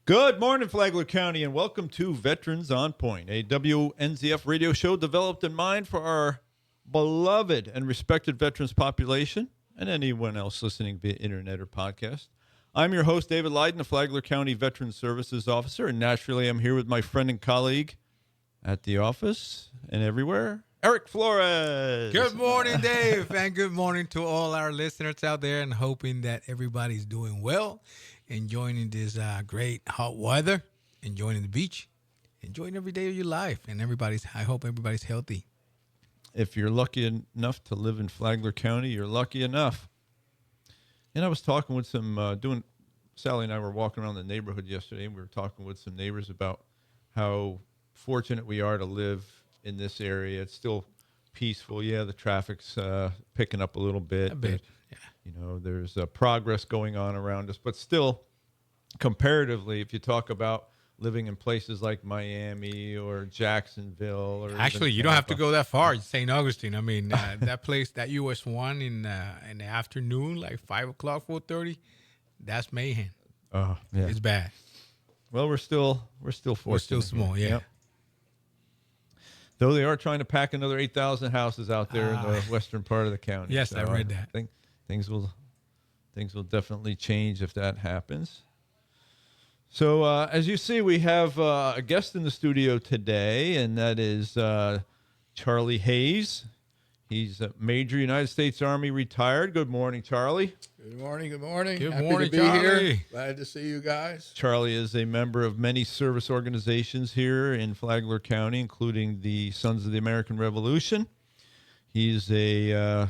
Good morning, Flagler County, and welcome to Veterans on Point, a WNZF radio show developed in mind for our beloved and respected veterans population and anyone else listening via internet or podcast. I'm your host, David Lydon, the Flagler County Veterans Services Officer, and naturally I'm here with my friend and colleague at the office and everywhere, Eric Flores. Good morning, Dave, and good morning to all our listeners out there, and hoping that everybody's doing well, enjoying this great hot weather, enjoying the beach, enjoying every day of your life, and I hope everybody's healthy. If you're lucky enough to live in Flagler County, you're lucky enough. And I was talking with Sally and I were walking around the neighborhood yesterday, and we were talking with some neighbors about how fortunate we are to live in this area. It's still peaceful. Yeah, the traffic's picking up a little bit. Yeah. You know, there's progress going on around us, but still, comparatively, if you talk about living in places like Miami or Jacksonville, or Actually, you don't have to go that far. St. Augustine. I mean, that place, that US 1 in the afternoon, like 5 o'clock, 4:30, that's mayhem. Oh, yeah, It's bad. Well, we're still fortunate. We're still small, here. yeah. Yep. Though they are trying to pack another 8,000 houses out there in the western part of the county. Yes, so I read that. I think things will definitely change if that happens. So as you see, we have a guest in the studio today, and that is Charlie Hayes. He's a Major United States Army retired. Good morning, Charlie. Good morning. Good morning. Good Happy morning, to be Charlie. here. Glad to see you guys. Charlie is a member of many service organizations here in Flagler County, including the Sons of the American Revolution. He's a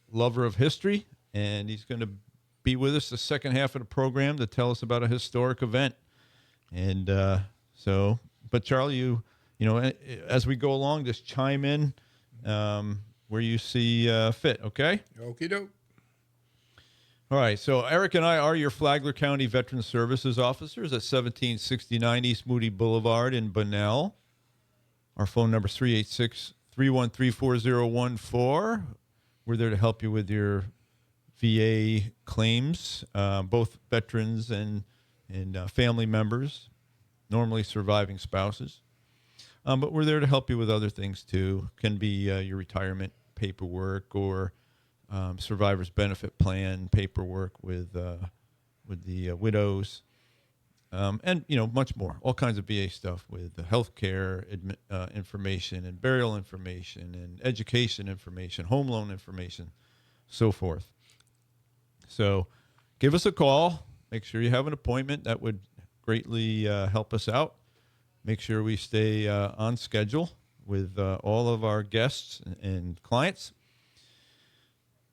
lover of history, and he's going to be with us the second half of the program to tell us about a historic event. And but Charlie, you know, as we go along, just chime in where you see fit, okay? Okie doke. All right, so Eric and I are your Flagler County Veteran Services officers at 1769 East Moody Boulevard in Bunnell. Our phone number is 386-313-4014. We're there to help you with your VA claims, both veterans and family members, normally surviving spouses. But we're there to help you with other things, too. Can be your retirement paperwork or survivor's benefit plan paperwork with the widows, and much more. All kinds of VA stuff with the health care information and burial information and education information, home loan information, so forth. So give us a call. Make sure you have an appointment. That would greatly help us out. Make sure we stay on schedule with all of our guests and clients.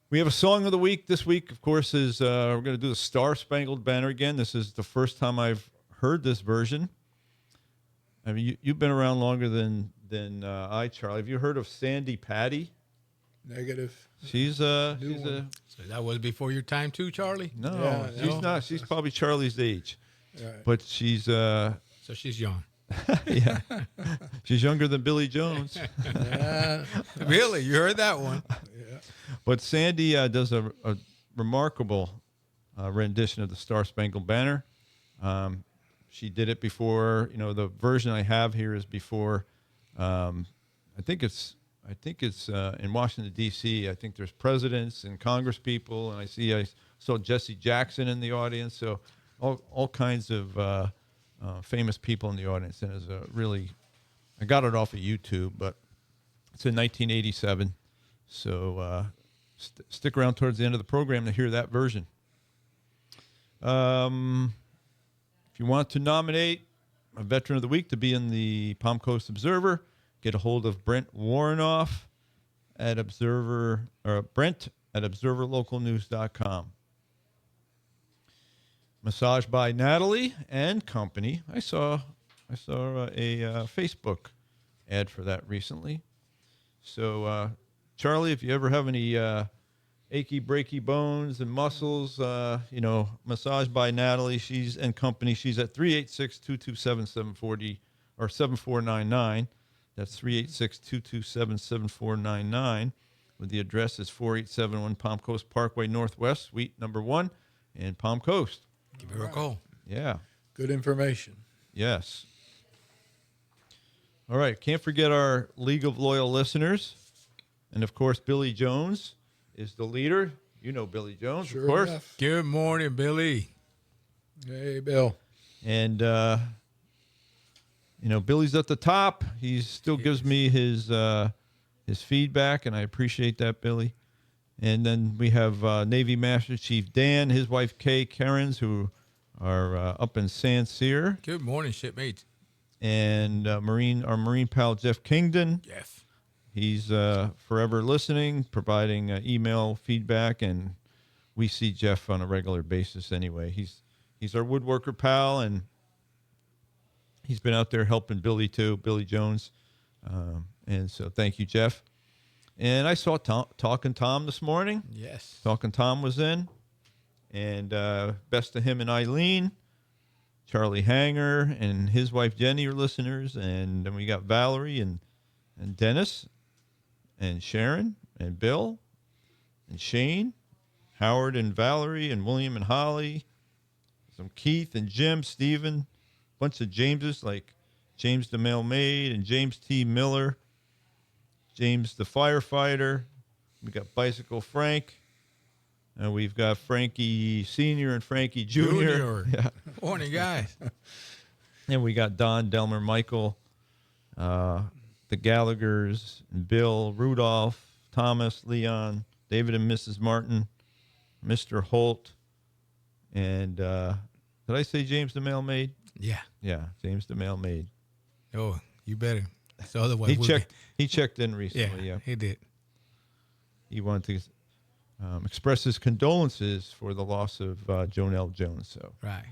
We have a song of the week this week, of course, is we're going to do the Star Spangled Banner again. This is the first time I've heard this version. I mean, you've been around longer than I, Charlie. Have you heard of Sandy Patty? Negative. She's So that was before your time too, Charlie? No, Yeah, she's no. not. She's probably Charlie's age. Right. But she's So she's young. yeah, she's younger than Billy Jones. Yeah. Really? You heard that one? Yeah. But Sandy does a remarkable rendition of the Star Spangled Banner. She did it before. The version I have here is before. I think it's in Washington D.C. I think there's presidents and Congress people, and I saw Jesse Jackson in the audience. So all kinds of famous people in the audience, and it's I got it off of YouTube, but it's in 1987. So stick around towards the end of the program to hear that version. If you want to nominate a Veteran of the Week to be in the Palm Coast Observer, get a hold of Brent Warrenoff at Brent at observerlocalnews.com. Massage by Natalie and Company. I saw a Facebook ad for that recently. So, Charlie, if you ever have any achy, breaky bones and muscles, Massage by Natalie, she's Company. She's at 386-227-740 or 7499. That's 386-227-7499. With the address is 4871 Palm Coast Parkway Northwest, Suite number 1 in Palm Coast. Give her a call. Yeah. Good information. Yes. All right. Can't forget our League of Loyal listeners. And, of course, Billy Jones is the leader. You know Billy Jones, Sure of course. enough. Good morning, Billy. Hey, Bill. And, Billy's at the top. He still gives me his feedback, and I appreciate that, Billy. And then we have Navy Master Chief Dan, his wife Kay Cairns, who are up in San Cyr, Good morning, shipmates. and our Marine pal Jeff Kingdon. Jeff. He's forever listening, providing email feedback, and we see Jeff on a regular basis anyway. He's our woodworker pal, and he's been out there helping Billy too, Billy Jones. And so thank you, Jeff. And I saw Talking Tom this morning. Yes. Talking Tom was in. And best to him and Eileen. Charlie Hanger and his wife Jenny are listeners. And then we got Valerie and Dennis and Sharon and Bill and Shane, Howard and Valerie and William and Holly, some Keith and Jim, Stephen, a bunch of Jameses like James the Mailmaid and James T. Miller, James the firefighter. We got Bicycle Frank. And we've got Frankie Sr. and Frankie Jr. Yeah. Morning, guys. And we got Don, Delmer, Michael, the Gallaghers, and Bill, Rudolph, Thomas, Leon, David and Mrs. Martin, Mr. Holt, and did I say James the Mailmaid? Yeah. Yeah, James the Mailmaid. Oh, you better. So otherwise, He checked in recently. Yeah, he did. He wanted to express his condolences for the loss of Jonelle Jones. So Right.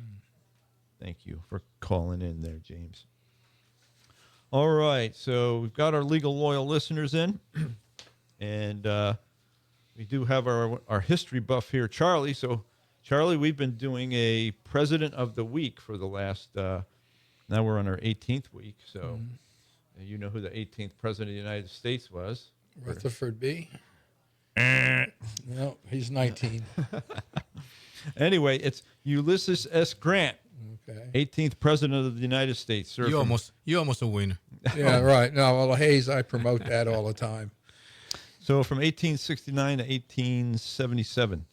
thank you for calling in there, James. All right, so we've got our legal loyal listeners in, and we do have our history buff here, Charlie. So, Charlie, we've been doing a President of the Week for the last, now we're on our 18th week, so you know who the 18th President of the United States was. Rutherford B. No, he's 19. Anyway, it's Ulysses S. Grant, Okay. 18th President of the United States. Sir, You almost a winner. Yeah, right. No, well, Hayes, I promote that all the time. So from 1869 to 1877,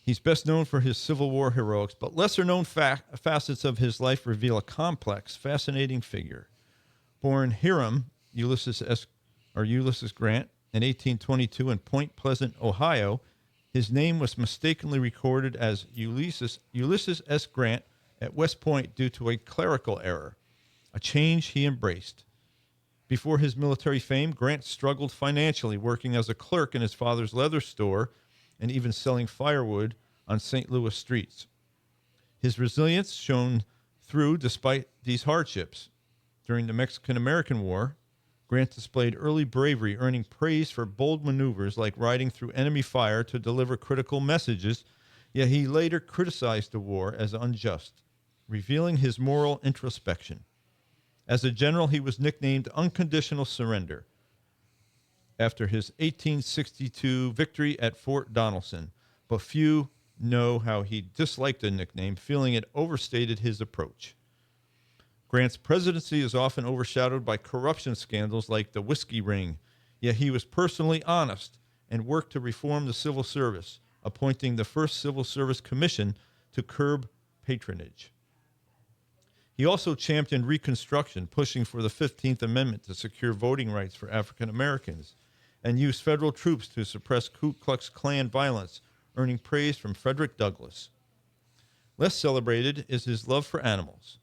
he's best known for his Civil War heroics, but lesser-known facets of his life reveal a complex, fascinating figure. Born Hiram Ulysses Grant in 1822 in Point Pleasant, Ohio, his name was mistakenly recorded as Ulysses S. Grant at West Point due to a clerical error, a change he embraced. Before his military fame, Grant struggled financially, working as a clerk in his father's leather store and even selling firewood on St. Louis streets. His resilience shone through despite these hardships. During the Mexican-American War, Grant displayed early bravery, earning praise for bold maneuvers like riding through enemy fire to deliver critical messages, yet he later criticized the war as unjust, revealing his moral introspection. As a general, he was nicknamed Unconditional Surrender after his 1862 victory at Fort Donelson, but few know how he disliked the nickname, feeling it overstated his approach. Grant's presidency is often overshadowed by corruption scandals like the Whiskey Ring, yet he was personally honest and worked to reform the civil service, appointing the first Civil Service Commission to curb patronage. He also championed Reconstruction, pushing for the 15th Amendment to secure voting rights for African Americans, and used federal troops to suppress Ku Klux Klan violence, earning praise from Frederick Douglass. Less celebrated is his love for animals.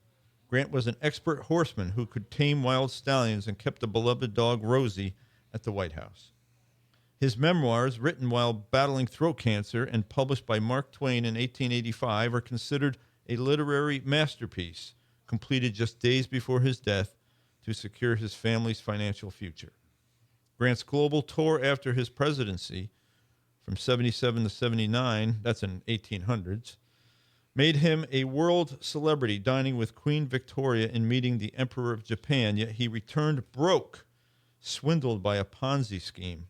Grant was an expert horseman who could tame wild stallions and kept the beloved dog Rosie at the White House. His memoirs, written while battling throat cancer and published by Mark Twain in 1885, are considered a literary masterpiece, completed just days before his death to secure his family's financial future. Grant's global tour after his presidency, from 77 to 79, that's in 1800s, made him a world celebrity, dining with Queen Victoria and meeting the Emperor of Japan, yet he returned broke, swindled by a Ponzi scheme.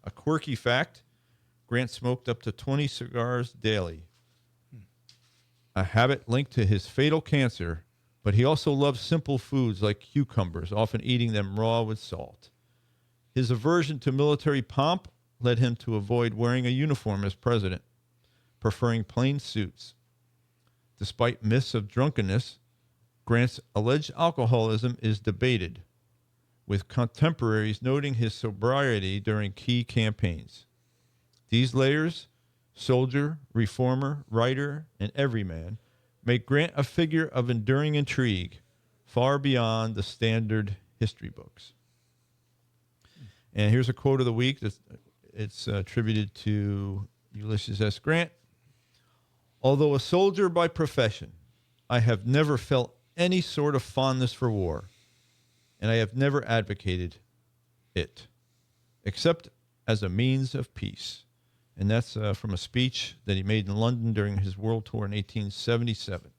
A quirky fact, Grant smoked up to 20 cigars daily. a habit linked to his fatal cancer, but he also loved simple foods like cucumbers, often eating them raw with salt. His aversion to military pomp led him to avoid wearing a uniform as president, preferring plain suits. Despite myths of drunkenness, Grant's alleged alcoholism is debated, with contemporaries noting his sobriety during key campaigns. These layers, soldier, reformer, writer, and everyman, make Grant a figure of enduring intrigue far beyond the standard history books. And here's a quote of the week. It's attributed to Ulysses S. Grant. Although a soldier by profession, I have never felt any sort of fondness for war, and I have never advocated it, except as a means of peace. And that's from a speech that he made in London during his world tour in 1877.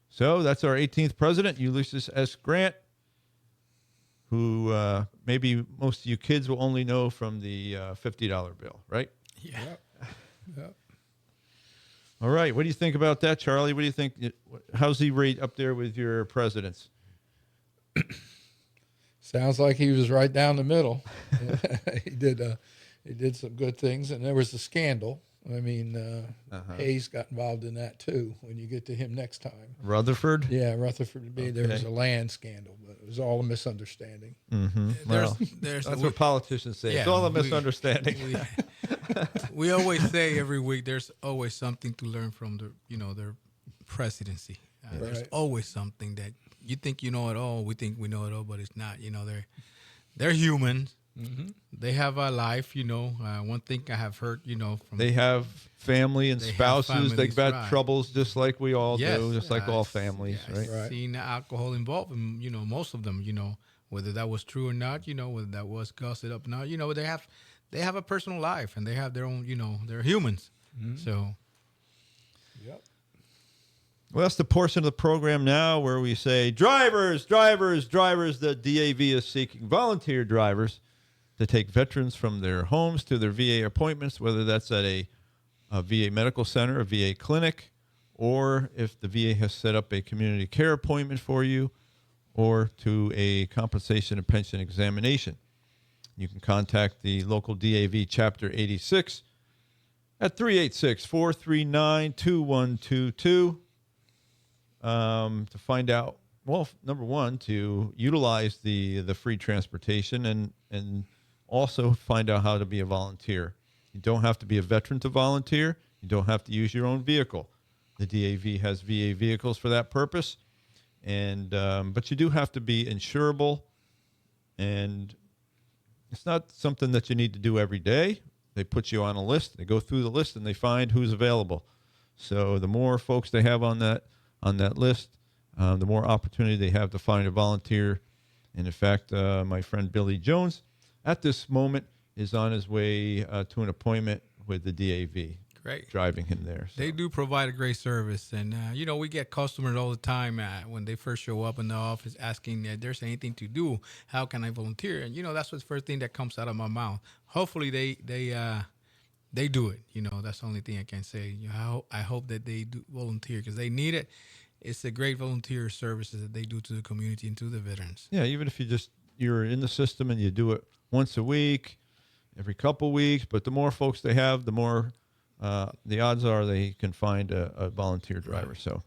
So that's our 18th president, Ulysses S. Grant, who maybe most of you kids will only know from the $50 bill, right? Yeah. Yep. All right. What do you think about that, Charlie? What do you think? How's he rate up there with your presidents? Sounds like he was right down the middle. He did some good things, and there was a scandal. I mean, Hayes got involved in that too. When you get to him next time, Rutherford? yeah, Rutherford. There was a land scandal, but it was all a misunderstanding. Mm-hmm. Well, There's that's what politicians say. Yeah, It's all a misunderstanding. We always say every week there's always something to learn from their presidency. There's Right. always something that you think you know it all. We think we know it all, but it's not. They're humans. Mm-hmm. They have a life. One thing I have heard. From They have family and They have spouses. families, They've got right. troubles just like we all Yes. do, just like all I've- families, yeah, right? I've Right. seen alcohol involved in, most of them, whether that was true or not, whether that was gossip up or not, they have a personal life and they have their own, they're humans. Mm-hmm. So Yep. Well, that's the portion of the program now where we say, drivers, drivers, drivers. The DAV is seeking volunteer drivers to take veterans from their homes to their VA appointments, whether that's at a VA medical center, a VA clinic, or if the VA has set up a community care appointment for you, or to a compensation and pension examination. You can contact the local DAV Chapter 86 at 386-439-2122 to find out, well, number one, to utilize the free transportation and also find out how to be a volunteer. You don't have to be a veteran to volunteer. You don't have to use your own vehicle. The DAV has VA vehicles for that purpose, and but you do have to be insurable, and it's not something that you need to do every day. They put you on a list. They go through the list and they find who's available. So the more folks they have on that list, the more opportunity they have to find a volunteer. And in fact, my friend Billy Jones, at this moment, is on his way to an appointment with the DAV. great. Driving him there. So. They do provide a great service. And, we get customers all the time when they first show up in the office asking if there's anything to do. How can I volunteer? And, that's the first thing that comes out of my mouth. Hopefully they do it. That's the only thing I can say. I hope that they do volunteer because they need it. It's a great volunteer services that they do to the community and to the veterans. Yeah, even if you're in the system and you do it once a week, every couple weeks, but the more folks they have, the more the odds are they can find a volunteer driver. Right. So,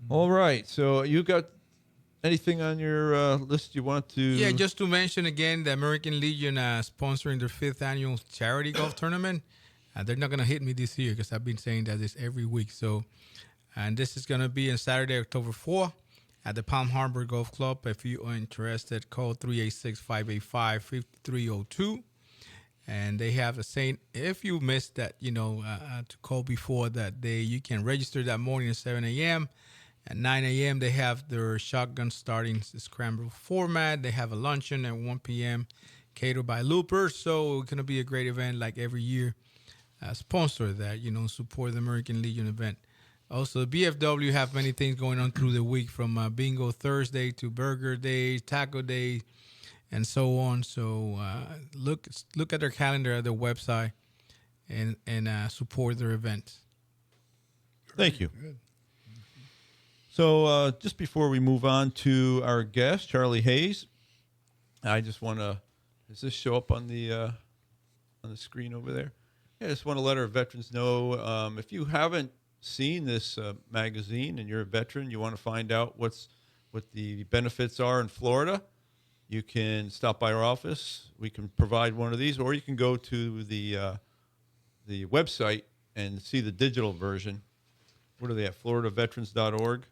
all right. So you got anything on your list you want to? Yeah, just to mention again, the American Legion sponsoring their 5th annual charity golf tournament. They're not going to hit me this year because I've been saying that this every week. So, and this is going to be on Saturday, October 4th at the Palm Harbor Golf Club. If you are interested, call 386-585-5302. And they have a saying, if you missed that, to call before that day, you can register that morning at 7 a.m. At 9 a.m., they have their shotgun starting scramble format. They have a luncheon at 1 p.m. catered by Loopers. So it's going to be a great event like every year. Sponsor that, support the American Legion event. Also, BFW have many things going on through the week from Bingo Thursday to Burger Day, Taco Day, and so on. So look at their calendar at their website and support their events. Thank you. Good. So just before we move on to our guest, Charlie Hayes, I just want to, does this show up on the screen over there? Yeah, I just want to let our veterans know, if you haven't seen this magazine and you're a veteran, you want to find out what the benefits are in Florida, you can stop by our office. We can provide one of these, or you can go to the website and see the digital version. What are they at? FloridaVeterans.org.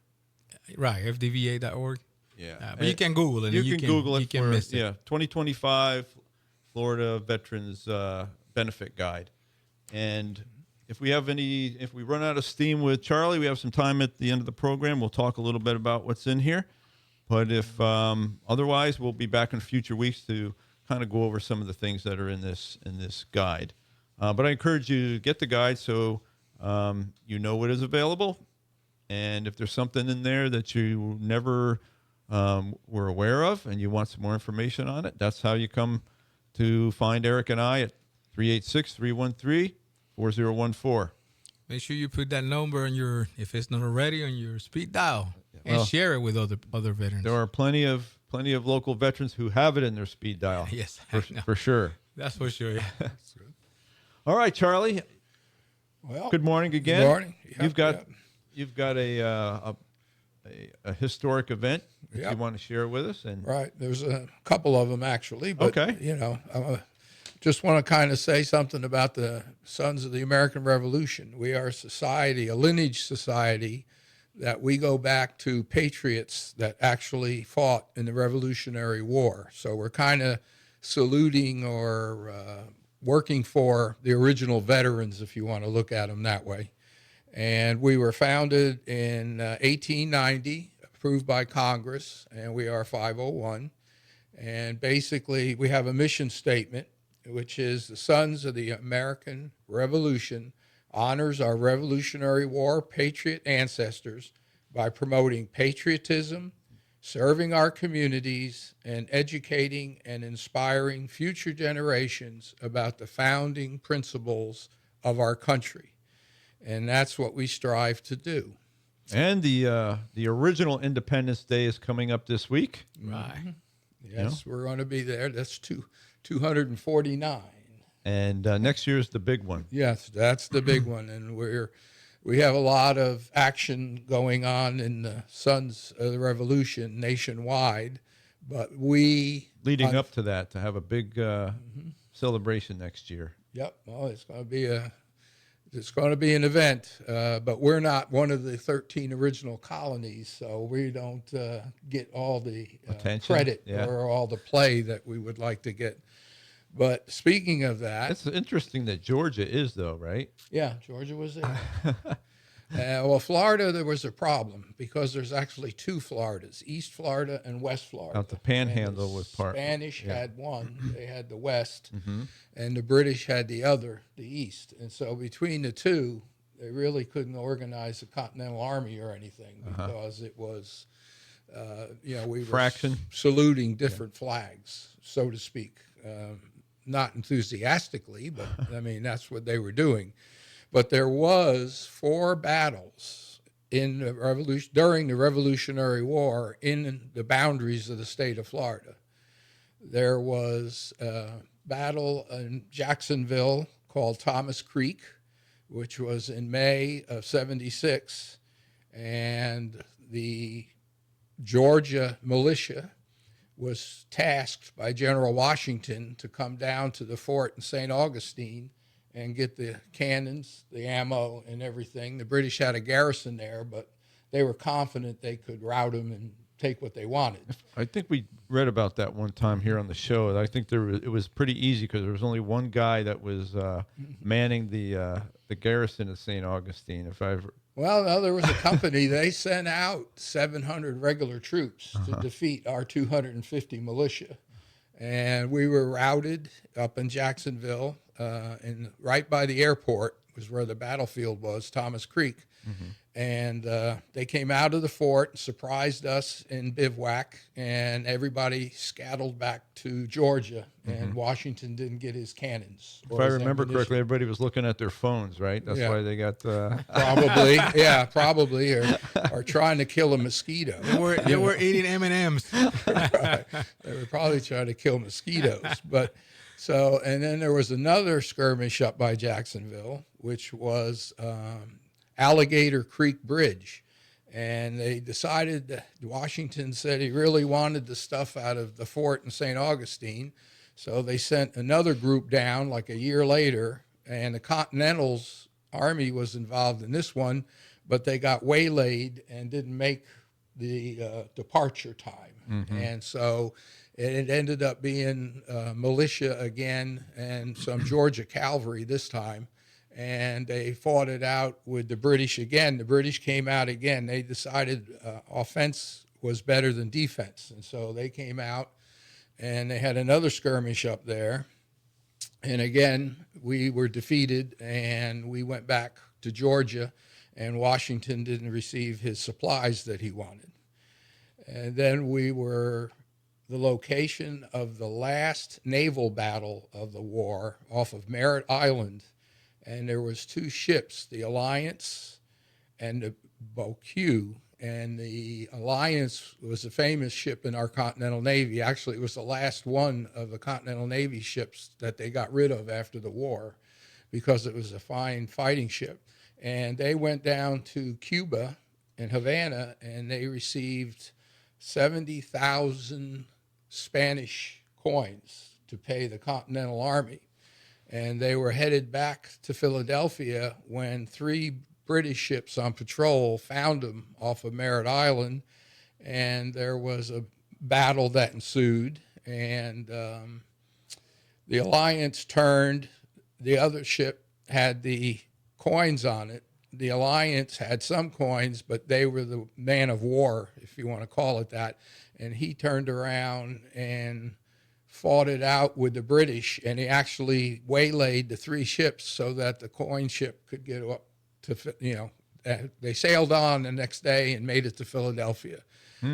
Right, fdva.org. Yeah, but you can Google it. You can Google it. You can miss it. Yeah, 2025 Florida Veterans Benefit Guide. And if we run out of steam with Charlie, we have some time at the end of the program. We'll talk a little bit about what's in here. But if otherwise, we'll be back in future weeks to kind of go over some of the things that are in this guide. But I encourage you to get the guide so you know what is available. And if there's something in there that you never were aware of and you want some more information on it, that's how you come to find Eric and I at 386-313-4014. Make sure you put that number on if it's not already, on your speed dial, and Well, share it with other veterans. There are plenty of local veterans who have it in their speed dial. Yes, I know. for sure. That's for sure. Yeah. All right, Charlie. Well, Good morning again. Good morning. Yep, You've got a historic event that Yep. you want to share with us, and Right. There's a couple of them actually, but Okay. just want to kind of say something about the Sons of the American Revolution. We are a society, a lineage society, that we go back to patriots that actually fought in the Revolutionary War. So we're kind of saluting or working for the original veterans, if you want to look at them that way. And we were founded in 1890, approved by Congress, and we are 501. And basically, we have a mission statement, which is the Sons of the American Revolution honors our Revolutionary War patriot ancestors by promoting patriotism, serving our communities, and educating and inspiring future generations about the founding principles of our country. And that's what we strive to do. And the original Independence Day is coming up this week. Right. Yes, we're going to be there. That's 249. And next year is the big one. Yes, that's the big one. And we have a lot of action going on in the Sons of the Revolution nationwide. But Leading up to that, to have a big celebration next year. Yep. Well, it's going to be an event, but we're not one of the 13 original colonies, so we don't get all the credit or all the play that we would like to get. But speaking of that, It's interesting that Georgia is, though, right? yeah, Georgia was there. Well, Florida, there was a problem because there's actually two Floridas, East Florida and West Florida. Out the Panhandle And was part. Spanish had one, they had the West, Mm-hmm. and the British had the other, the East. And so between the two, they really couldn't organize a Continental Army or anything because it was, we were Fraction. saluting different flags, so to speak. Not enthusiastically, but I mean, that's what they were doing. But there was 4 battles in the during the Revolutionary War in the boundaries of the state of Florida. There was a battle in Jacksonville called Thomas Creek, which was in May of 76, and the Georgia militia was tasked by General Washington to come down to the fort in St. Augustine and get the cannons, the ammo, and everything. The British had a garrison there, but they were confident they could rout them and take what they wanted. I think we read about that one time here on the show. I think it was pretty easy because there was only one guy that was manning the garrison of St. Augustine. Well, no, there was a company. They sent out 700 regular troops to defeat our 250 militia. And we were routed up in Jacksonville, and right by the airport was where the battlefield was, Thomas Creek. And they came out of the fort and surprised us in bivouac, and everybody scattled back to Georgia, and Washington didn't get his cannons. If I remember correctly, everybody was looking at their phones, right? That's why they got probably, probably, or trying to kill a mosquito. They were eating M&Ms. Right. They were probably trying to kill mosquitoes. But so, and then there was another skirmish up by Jacksonville, which was Alligator Creek Bridge. And they decided that Washington said he really wanted the stuff out of the fort in St. Augustine. So they sent another group down like a year later, and the Continental's Army was involved in this one, but they got waylaid and didn't make the departure time. And so it ended up being militia again and some Georgia cavalry this time. And they fought it out with the British again. The British came out again. They decided offense was better than defense. And so they came out and they had another skirmish up there. And again, we were defeated and we went back to Georgia, and Washington didn't receive his supplies that he wanted. And then we were the location of the last naval battle of the war off of Merritt Island. And there was two ships, the Alliance and the Beauque. And the Alliance was a famous ship in our Continental Navy. Actually, it was the last one of the Continental Navy ships that they got rid of after the war because it was a fine fighting ship. And they went down to Cuba and Havana, and they received 70,000 Spanish coins to pay the Continental Army. And they were headed back to Philadelphia when three British ships on patrol found them off of Merritt Island, and there was a battle that ensued, and the Alliance turned. The other ship had the coins on it. The Alliance had some coins, but they were the man of war, if you want to call it that, and he turned around and fought it out with the British, and he actually waylaid the three ships so that the coin ship could get up to, they sailed on the next day and made it to Philadelphia.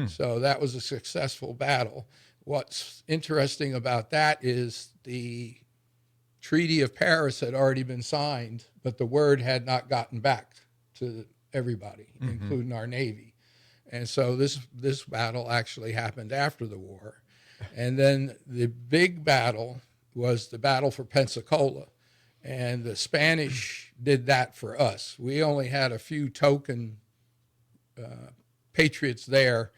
So that was a successful battle. What's interesting about that is the Treaty of Paris had already been signed, but the word had not gotten back to everybody, including our Navy. And so this battle actually happened after the war. And then the big battle was the battle for Pensacola. And the Spanish did that for us. We only had a few token patriots there,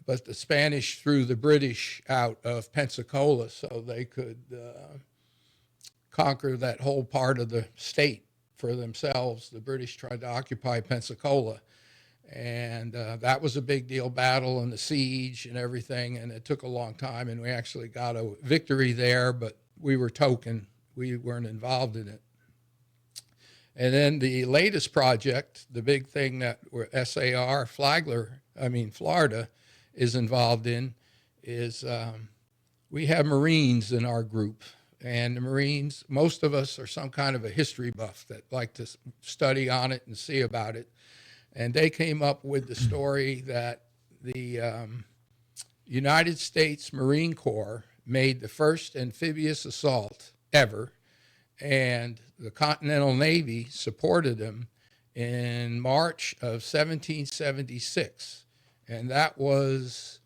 but the Spanish threw the British out of Pensacola so they could conquer that whole part of the state for themselves. The British tried to occupy Pensacola. And that was a big deal battle and the siege and everything. And it took a long time. And we actually got a victory there, but we were token. We weren't involved in it. And then the latest project, the big thing that SAR, Florida, is involved in is we have Marines in our group. And the Marines, most of us are some kind of a history buff that like to study on it and see about it. And they came up with the story that the United States Marine Corps made the first amphibious assault ever, and the Continental Navy supported them in March of 1776. And that was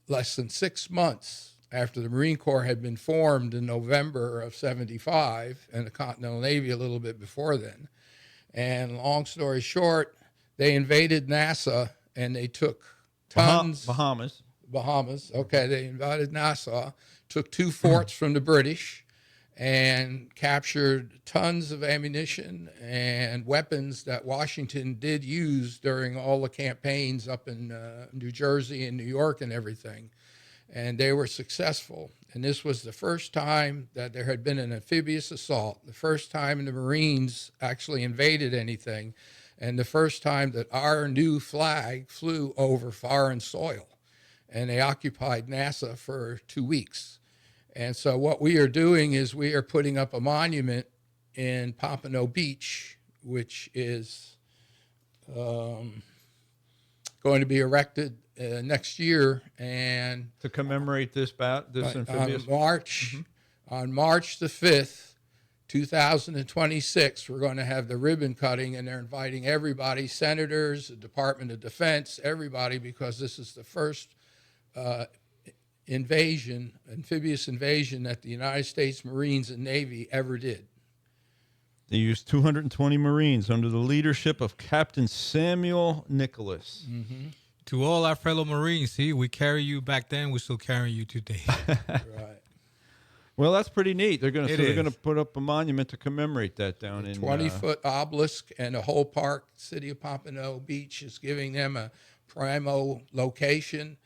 less than 6 months after the Marine Corps had been formed in November of 75, and the Continental Navy a little bit before then. And long story short, they invaded Nassau, and they took tons. Bahamas. Okay, they invaded Nassau, took two forts from the British, and captured tons of ammunition and weapons that Washington did use during all the campaigns up in New Jersey and New York and everything. And they were successful. And this was the first time that there had been an amphibious assault, the first time the Marines actually invaded anything, and the first time that our new flag flew over foreign soil. And they occupied Nassau for 2 weeks. And so what we are doing is we are putting up a monument in Pompano Beach, which is going to be erected next year, and To commemorate this amphibious. on March the 5th, 2026, we're going to have the ribbon cutting, and they're inviting everybody, senators, the Department of Defense, everybody, because this is the first amphibious invasion that the United States Marines and Navy ever did. They used 220 Marines under the leadership of Captain Samuel Nicholas. Mm-hmm. To all our fellow Marines, see, we carry you back then, we're still carrying you today. Right. Well, that's pretty neat. They're going It to is. put up a monument to commemorate that down in 20-foot obelisk, and the whole park, city of Pompano Beach, is giving them a primo location,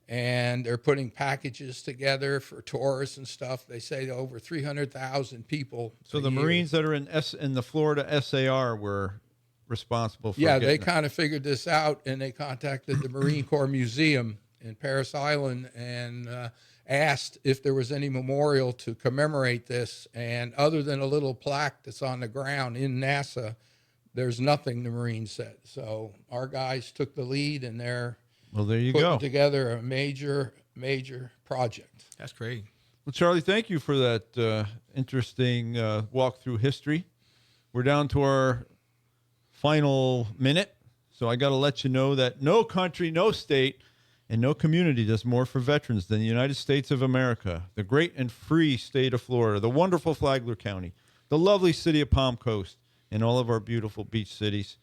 and they're putting packages together for tourists and stuff. They say over 300,000 people. So the Marines that are in the Florida SAR were responsible for Yeah, getting they it. kind of figured this out, and they contacted the Marine Corps Museum in Paris Island and asked if there was any memorial to commemorate this. And other than a little plaque that's on the ground in Nassau, there's nothing, the Marines said. So our guys took the lead, and they're Well, there you putting go. together a major project. That's great. Well, Charlie, thank you for that interesting walk through history. We're down to our final minute, so I got to let you know that no country, no state, and no community does more for veterans than the United States of America, the great and free state of Florida, the wonderful Flagler County, the lovely city of Palm Coast, and all of our beautiful beach cities.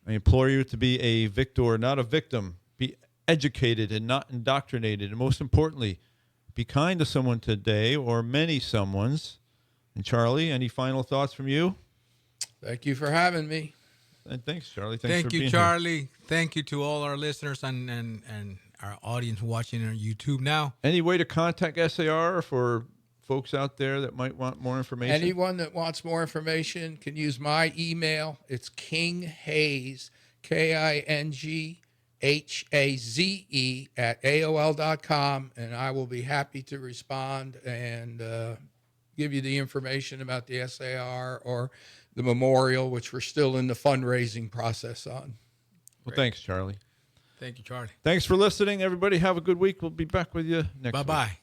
I implore you to be a victor, not a victim. Be educated and not indoctrinated. And most importantly, be kind to someone today, or many someones. And Charlie, any final thoughts from you? Thank you for having me. And thanks, Charlie. Thanks Thank for you, being Charlie. Thank you to all our listeners and our audience watching on YouTube now. here. Any way to contact SAR for folks out there that might want more information? Anyone that wants more information can use my email. It's King Hayes, KingHaze at AOL.com, and I will be happy to respond and give you the information about the SAR or the memorial, which we're still in the fundraising process on. Well, thanks, Charlie. Thank you, Charlie. Thanks for listening, everybody. Have a good week. We'll be back with you next week. Bye-bye.